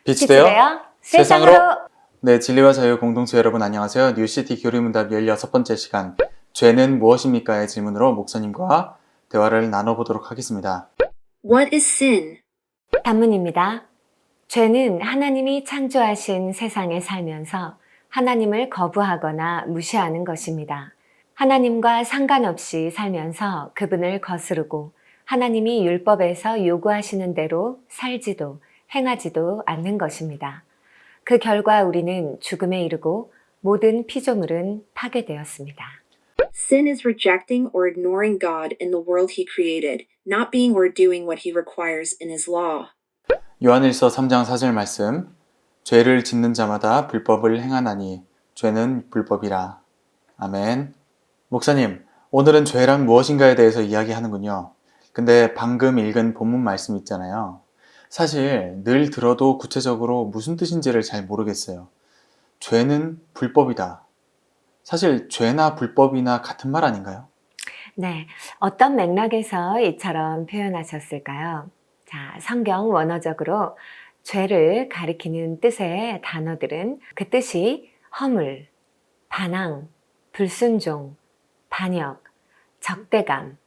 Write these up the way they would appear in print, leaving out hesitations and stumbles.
빛이 빛이 되어 되어 세상으로. 세상으로. 네, 진리와 자유 공동체 여러분 안녕하세요. 뉴시티 교리문답 16번째 시간 죄는 무엇입니까?의 질문으로 목사님과 대화를 나눠보도록 하겠습니다. What is sin? 단문입니다. 죄는 하나님이 창조하신 세상에 살면서 하나님을 거부하거나 무시하는 것입니다. 하나님과 상관없이 살면서 그분을 거스르고 하나님이 율법에서 요구하시는 대로 살지도 행하지도 않는 것입니다. 그 결과 우리는 죽음에 이르고 모든 피조물은 파괴되었습니다. Sin is rejecting or ignoring God and the world He created, not being or doing what He requires in His law. 요한일서 3장 4절 말씀, 죄를 짓는 자마다 불법을 행하나니 죄는 불법이라. 아멘. 목사님, 오늘은 죄란 무엇인가에 대해서 이야기하는군요. 근데 방금 읽은 본문 말씀 있잖아요. 사실 늘 들어도 구체적으로 무슨 뜻인지를 잘 모르겠어요. 죄는 불법이다. 사실 죄나 불법이나 같은 말 아닌가요? 네, 어떤 맥락에서 이처럼 표현하셨을까요? 자, 성경 원어적으로 죄를 가리키는 뜻의 단어들은 그 뜻이 허물, 반항, 불순종, 반역, 적대감,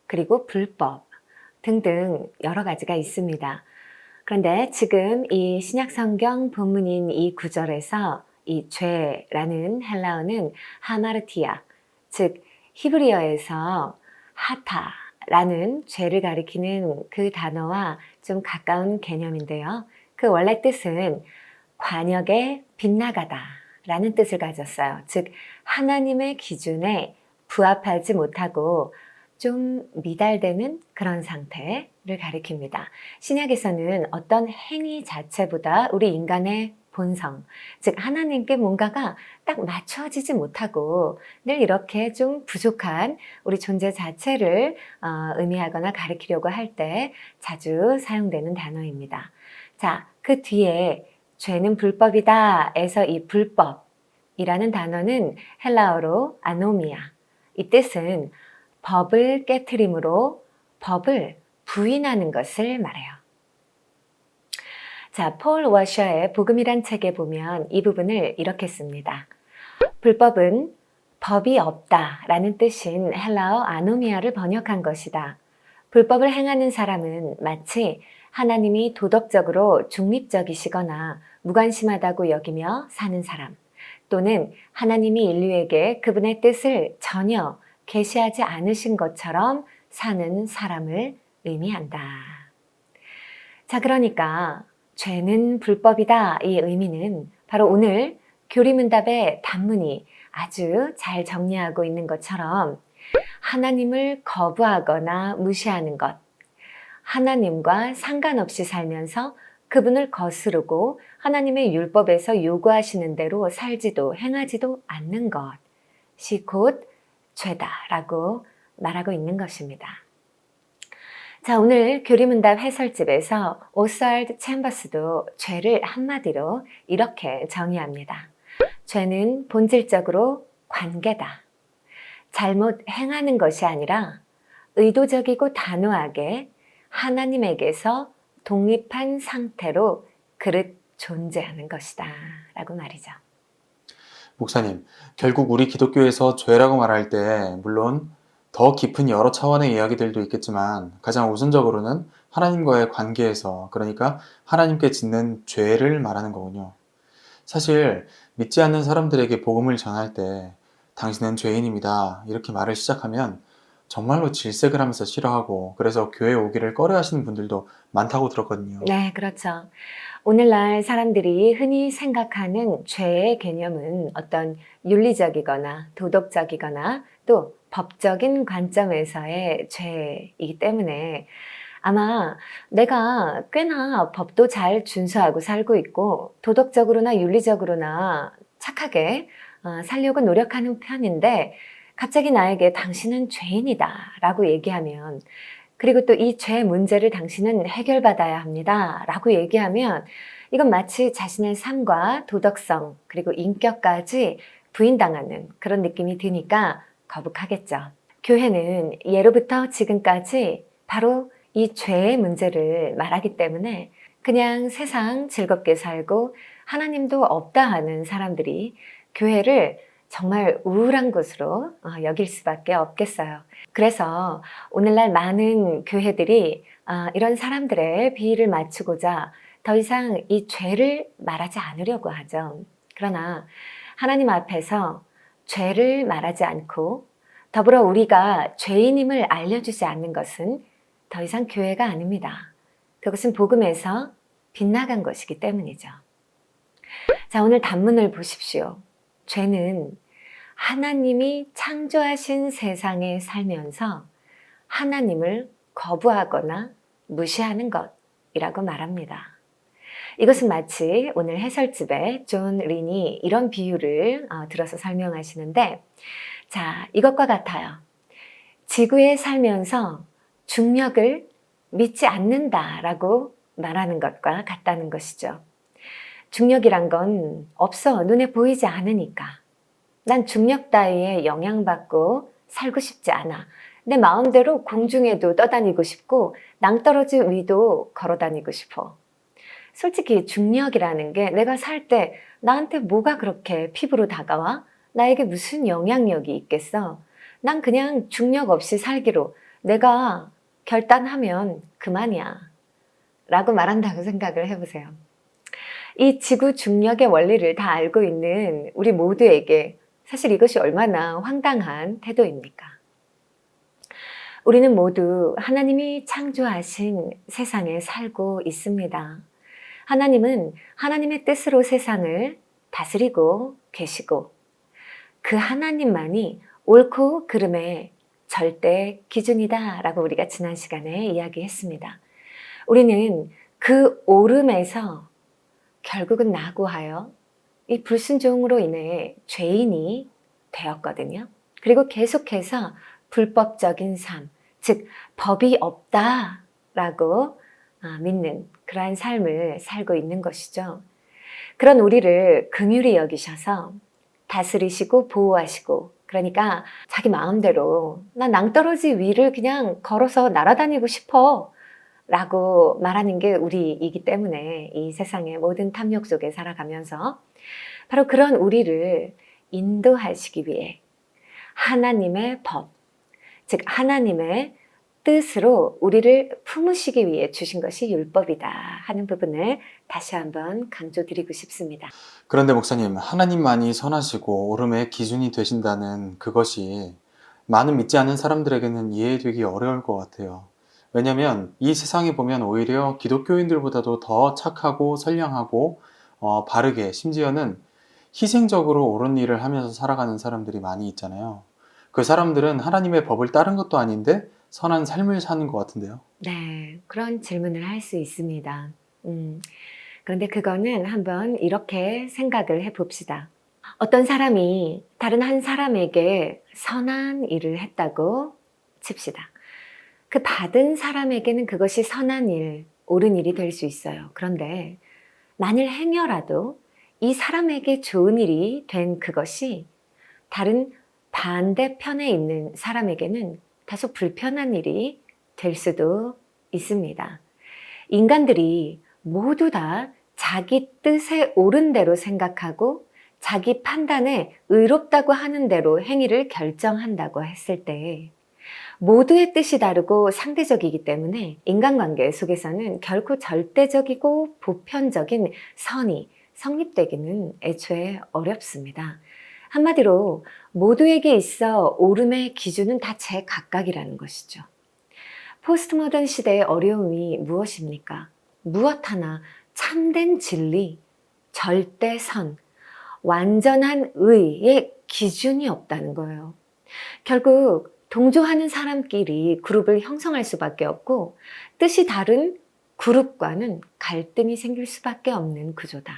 그리고 불법 등등 여러 가지가 있습니다. 그런데 지금 이 신약성경 본문인 이 구절에서 이 죄라는 헬라어는 하마르티아, 즉 히브리어에서 하타라는 죄를 가리키는 그 단어와 좀 가까운 개념인데요. 그 원래 뜻은 관역에 빗나가다 라는 뜻을 가졌어요. 즉 하나님의 기준에 부합하지 못하고 좀 미달되는 그런 상태를 가리킵니다. 신약에서는 어떤 행위 자체보다 우리 인간의 본성, 즉 하나님께 뭔가가 딱 맞춰지지 못하고 늘 이렇게 좀 부족한 우리 존재 자체를 의미하거나 가리키려고 할 때 자주 사용되는 단어입니다. 자, 그 뒤에 죄는 불법이다 에서 이 불법이라는 단어는 헬라어로 아노미아, 이 뜻은 법을 깨트림으로 법을 부인하는 것을 말해요. 자, 폴 워셔의 복음이란 책에 보면 이 부분을 이렇게 씁니다. 불법은 법이 없다라는 뜻인 헬라어 아노미아를 번역한 것이다. 불법을 행하는 사람은 마치 하나님이 도덕적으로 중립적이시거나 무관심하다고 여기며 사는 사람, 또는 하나님이 인류에게 그분의 뜻을 전혀 계시하지 않으신 것처럼 사는 사람을 의미한다. 자, 그러니까 죄는 불법이다 이 의미는 바로 오늘 교리문답의 단문이 아주 잘 정리하고 있는 것처럼 하나님을 거부하거나 무시하는 것, 하나님과 상관없이 살면서 그분을 거스르고 하나님의 율법에서 요구하시는 대로 살지도 행하지도 않는 것이 곧 죄다라고 말하고 있는 것입니다. 자, 오늘 교리문답 해설집에서 오스왈드 챔버스도 죄를 한마디로 이렇게 정의합니다. 죄는 본질적으로 관계다. 잘못 행하는 것이 아니라 의도적이고 단호하게 하나님에게서 독립한 상태로 그릇 존재하는 것이다 라고 말이죠. 목사님, 결국 우리 기독교에서 죄라고 말할 때 물론 더 깊은 여러 차원의 이야기들도 있겠지만 가장 우선적으로는 하나님과의 관계에서, 그러니까 하나님께 짓는 죄를 말하는 거군요. 사실 믿지 않는 사람들에게 복음을 전할 때 당신은 죄인입니다 이렇게 말을 시작하면 정말로 질색을 하면서 싫어하고 그래서 교회 오기를 꺼려하시는 분들도 많다고 들었거든요. 네, 그렇죠. 오늘날 사람들이 흔히 생각하는 죄의 개념은 어떤 윤리적이거나 도덕적이거나 또 법적인 관점에서의 죄이기 때문에 아마 내가 꽤나 법도 잘 준수하고 살고 있고 도덕적으로나 윤리적으로나 착하게 살려고 노력하는 편인데 갑자기 나에게 당신은 죄인이다 라고 얘기하면, 그리고 또 이 죄 문제를 당신은 해결받아야 합니다 라고 얘기하면 이건 마치 자신의 삶과 도덕성 그리고 인격까지 부인당하는 그런 느낌이 드니까 거북하겠죠. 교회는 예로부터 지금까지 바로 이 죄의 문제를 말하기 때문에 그냥 세상 즐겁게 살고 하나님도 없다 하는 사람들이 교회를 정말 우울한 곳으로 여길 수밖에 없겠어요. 그래서 오늘날 많은 교회들이 이런 사람들의 비위를 맞추고자 더 이상 이 죄를 말하지 않으려고 하죠. 그러나 하나님 앞에서 죄를 말하지 않고 더불어 우리가 죄인임을 알려주지 않는 것은 더 이상 교회가 아닙니다. 그것은 복음에서 빗나간 것이기 때문이죠. 자, 오늘 단문을 보십시오. 죄는 하나님이 창조하신 세상에 살면서 하나님을 거부하거나 무시하는 것이라고 말합니다. 이것은 마치 오늘 해설집에 존 린이 이런 비유를 들어서 설명하시는데, 자, 이것과 같아요. 지구에 살면서 중력을 믿지 않는다라고 말하는 것과 같다는 것이죠. 중력이란 건 없어. 눈에 보이지 않으니까. 난 중력 따위에 영향받고 살고 싶지 않아. 내 마음대로 공중에도 떠다니고 싶고 낭떠러지 위도 걸어다니고 싶어. 솔직히 중력이라는 게 내가 살 때 나한테 뭐가 그렇게 피부로 다가와? 나에게 무슨 영향력이 있겠어? 난 그냥 중력 없이 살기로 내가 결단하면 그만이야. 라고 말한다고 생각을 해보세요. 이 지구 중력의 원리를 다 알고 있는 우리 모두에게 사실 이것이 얼마나 황당한 태도입니까? 우리는 모두 하나님이 창조하신 세상에 살고 있습니다. 하나님은 하나님의 뜻으로 세상을 다스리고 계시고 그 하나님만이 옳고 그름의 절대 기준이다라고 우리가 지난 시간에 이야기했습니다. 우리는 그 옳음에서 결국은 낙오하여 이 불순종으로 인해 죄인이 되었거든요. 그리고 계속해서 불법적인 삶, 즉 법이 없다라고 믿는 그러한 삶을 살고 있는 것이죠. 그런 우리를 긍휼히 여기셔서 다스리시고 보호하시고, 그러니까 자기 마음대로 나 낭떠러지 위를 그냥 걸어서 날아다니고 싶어 라고 말하는 게 우리이기 때문에 이 세상의 모든 탐욕 속에 살아가면서 바로 그런 우리를 인도하시기 위해 하나님의 법, 즉 하나님의 뜻으로 우리를 품으시기 위해 주신 것이 율법이다 하는 부분을 다시 한번 강조드리고 싶습니다. 그런데 목사님, 하나님만이 선하시고 옳음의 기준이 되신다는 그것이 많은 믿지 않는 사람들에게는 이해되기 어려울 것 같아요. 왜냐하면 이 세상에 보면 오히려 기독교인들보다도 더 착하고 선량하고 바르게, 심지어는 희생적으로 옳은 일을 하면서 살아가는 사람들이 많이 있잖아요. 그 사람들은 하나님의 법을 따른 것도 아닌데 선한 삶을 사는 것 같은데요. 네, 그런 질문을 할 수 있습니다. 그런데 그거는 한번 이렇게 생각을 해봅시다. 어떤 사람이 다른 한 사람에게 선한 일을 했다고 칩시다. 그 받은 사람에게는 그것이 선한 일, 옳은 일이 될 수 있어요. 그런데 만일 행여라도 이 사람에게 좋은 일이 된 그것이 다른 반대편에 있는 사람에게는 다소 불편한 일이 될 수도 있습니다. 인간들이 모두 다 자기 뜻에 옳은 대로 생각하고 자기 판단에 의롭다고 하는 대로 행위를 결정한다고 했을 때 모두의 뜻이 다르고 상대적이기 때문에 인간관계 속에서는 결코 절대적이고 보편적인 선이 성립되기는 애초에 어렵습니다. 한마디로 모두에게 있어 옳음의 기준은 다 제각각이라는 것이죠. 포스트 모던 시대의 어려움이 무엇입니까? 무엇 하나 참된 진리, 절대선, 완전한 의의 기준이 없다는 거예요. 결국 동조하는 사람끼리 그룹을 형성할 수밖에 없고 뜻이 다른 그룹과는 갈등이 생길 수밖에 없는 구조다.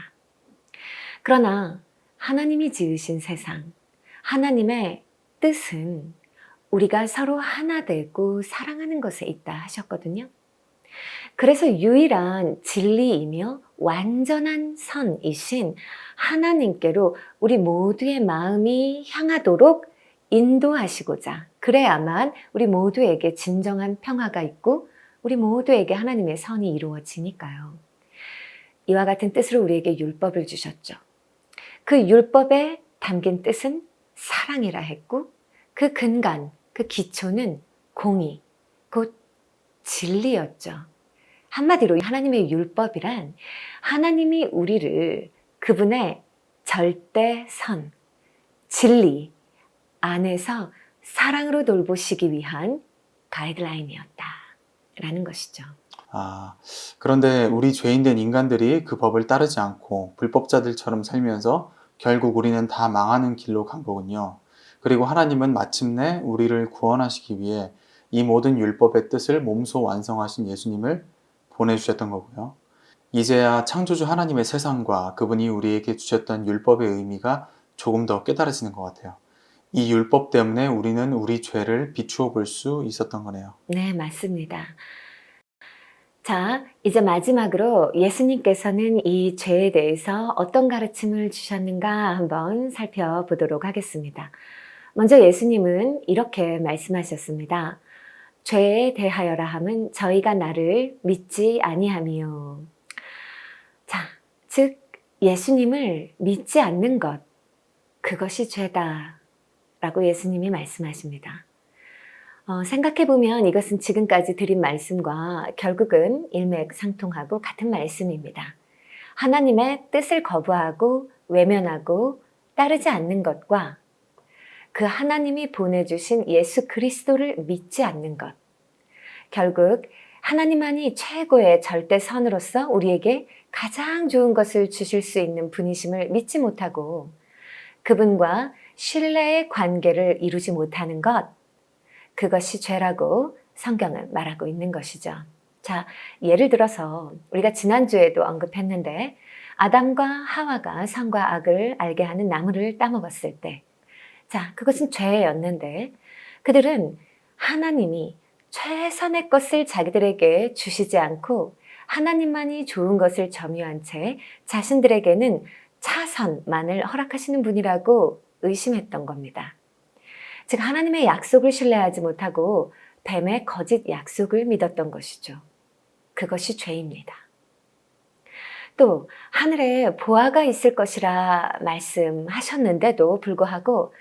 그러나 하나님이 지으신 세상, 하나님의 뜻은 우리가 서로 하나 되고 사랑하는 것에 있다 하셨거든요. 그래서 유일한 진리이며 완전한 선이신 하나님께로 우리 모두의 마음이 향하도록 인도하시고자, 그래야만 우리 모두에게 진정한 평화가 있고 우리 모두에게 하나님의 선이 이루어지니까요. 이와 같은 뜻으로 우리에게 율법을 주셨죠. 그 율법에 담긴 뜻은 사랑이라 했고 그 근간, 그 기초는 공의, 곧 진리였죠. 한마디로 하나님의 율법이란 하나님이 우리를 그분의 절대선, 진리 안에서 사랑으로 돌보시기 위한 가이드라인이었다라는 것이죠. 그런데 우리 죄인된 인간들이 그 법을 따르지 않고 불법자들처럼 살면서 결국 우리는 다 망하는 길로 간 거군요. 그리고 하나님은 마침내 우리를 구원하시기 위해 이 모든 율법의 뜻을 몸소 완성하신 예수님을 보내주셨던 거고요. 이제야 창조주 하나님의 세상과 그분이 우리에게 주셨던 율법의 의미가 조금 더 깨달아지는 것 같아요. 이 율법 때문에 우리는 우리 죄를 비추어 볼 수 있었던 거네요. 네, 맞습니다. 자, 이제 마지막으로 예수님께서는 이 죄에 대해서 어떤 가르침을 주셨는가 한번 살펴보도록 하겠습니다. 먼저 예수님은 이렇게 말씀하셨습니다. 죄에 대하여라 함은 저희가 나를 믿지 아니함이요. 자, 즉 예수님을 믿지 않는 것, 그것이 죄다라고 예수님이 말씀하십니다. 생각해보면 이것은 지금까지 드린 말씀과 결국은 일맥상통하고 같은 말씀입니다. 하나님의 뜻을 거부하고 외면하고 따르지 않는 것과 그 하나님이 보내주신 예수 그리스도를 믿지 않는 것. 결국 하나님만이 최고의 절대선으로서 우리에게 가장 좋은 것을 주실 수 있는 분이심을 믿지 못하고 그분과 신뢰의 관계를 이루지 못하는 것. 그것이 죄라고 성경은 말하고 있는 것이죠. 자, 예를 들어서 우리가 지난주에도 언급했는데 아담과 하와가 선과 악을 알게 하는 나무를 따먹었을 때 자, 그것은 죄였는데 그들은 하나님이 최선의 것을 자기들에게 주시지 않고 하나님만이 좋은 것을 점유한 채 자신들에게는 차선만을 허락하시는 분이라고 의심했던 겁니다. 즉 하나님의 약속을 신뢰하지 못하고 뱀의 거짓 약속을 믿었던 것이죠. 그것이 죄입니다. 또 하늘에 보화가 있을 것이라 말씀하셨는데도 불구하고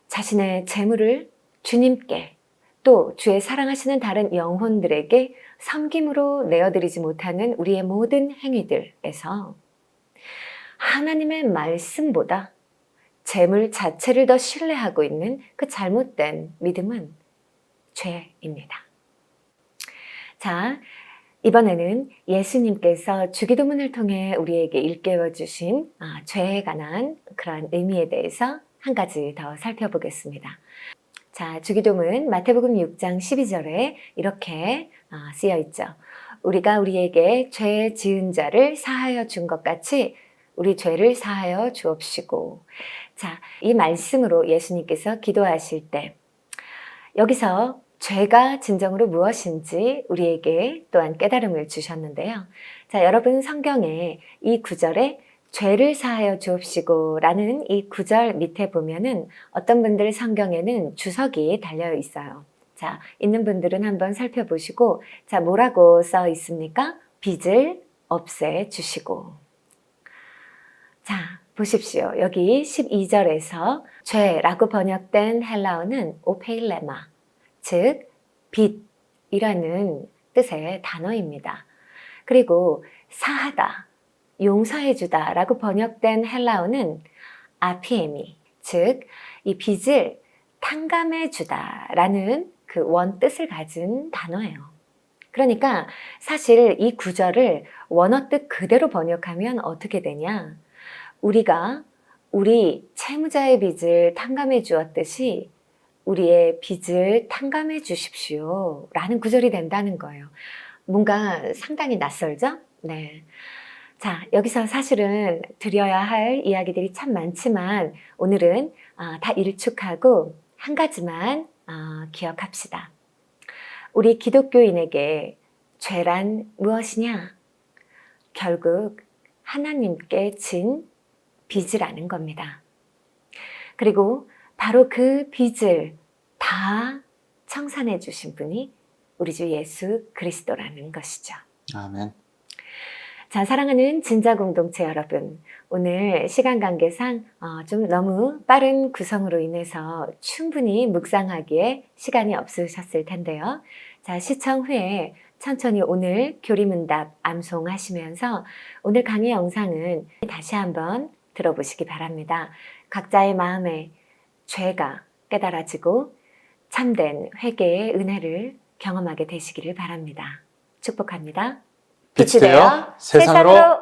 자신의 재물을 주님께 또 주의 사랑하시는 다른 영혼들에게 섬김으로 내어드리지 못하는 우리의 모든 행위들에서 하나님의 말씀보다 재물 자체를 더 신뢰하고 있는 그 잘못된 믿음은 죄입니다. 자, 이번에는 예수님께서 주기도문을 통해 우리에게 일깨워 주신 죄에 관한 그런 의미에 대해서 한 가지 더 살펴보겠습니다. 자, 주기도문 마태복음 6장 12절에 이렇게 쓰여 있죠. 우리가 우리에게 죄 지은 자를 사하여 준 것 같이 우리 죄를 사하여 주옵시고. 자, 이 말씀으로 예수님께서 기도하실 때 여기서 죄가 진정으로 무엇인지 우리에게 또한 깨달음을 주셨는데요. 자, 여러분 성경에 이 구절에 죄를 사하여 주옵시고 라는 이 구절 밑에 보면은 어떤 분들 성경에는 주석이 달려 있어요. 자, 있는 분들은 한번 살펴보시고 자, 뭐라고 써 있습니까? 빚을 없애 주시고. 자, 보십시오. 여기 12절에서 죄라고 번역된 헬라어는 오페일레마, 즉 빚이라는 뜻의 단어입니다. 그리고 사하다, 용서해주다 라고 번역된 헬라어는 아피에미, 즉 이 빚을 탕감해주다 라는 그 원뜻을 가진 단어예요. 그러니까 사실 이 구절을 원어뜻 그대로 번역하면 어떻게 되냐? 우리가 우리 채무자의 빚을 탕감해 주었듯이 우리의 빚을 탕감해 주십시오 라는 구절이 된다는 거예요. 뭔가 상당히 낯설죠? 네. 자, 여기서 사실은 드려야 할 이야기들이 참 많지만 오늘은 다 일축하고 한 가지만 기억합시다. 우리 기독교인에게 죄란 무엇이냐? 결국 하나님께 진 빚이라는 겁니다. 그리고 바로 그 빚을 다 청산해 주신 분이 우리 주 예수 그리스도라는 것이죠. 아멘. 자, 사랑하는 진자 공동체 여러분. 오늘 시간 관계상 좀 너무 빠른 구성으로 인해서 충분히 묵상하기에 시간이 없으셨을 텐데요. 자, 시청 후에 천천히 오늘 교리문답 암송하시면서 오늘 강의 영상은 다시 한번 들어보시기 바랍니다. 각자의 마음에 죄가 깨달아지고 참된 회개의 은혜를 경험하게 되시기를 바랍니다. 축복합니다. 빛이 되어 세상으로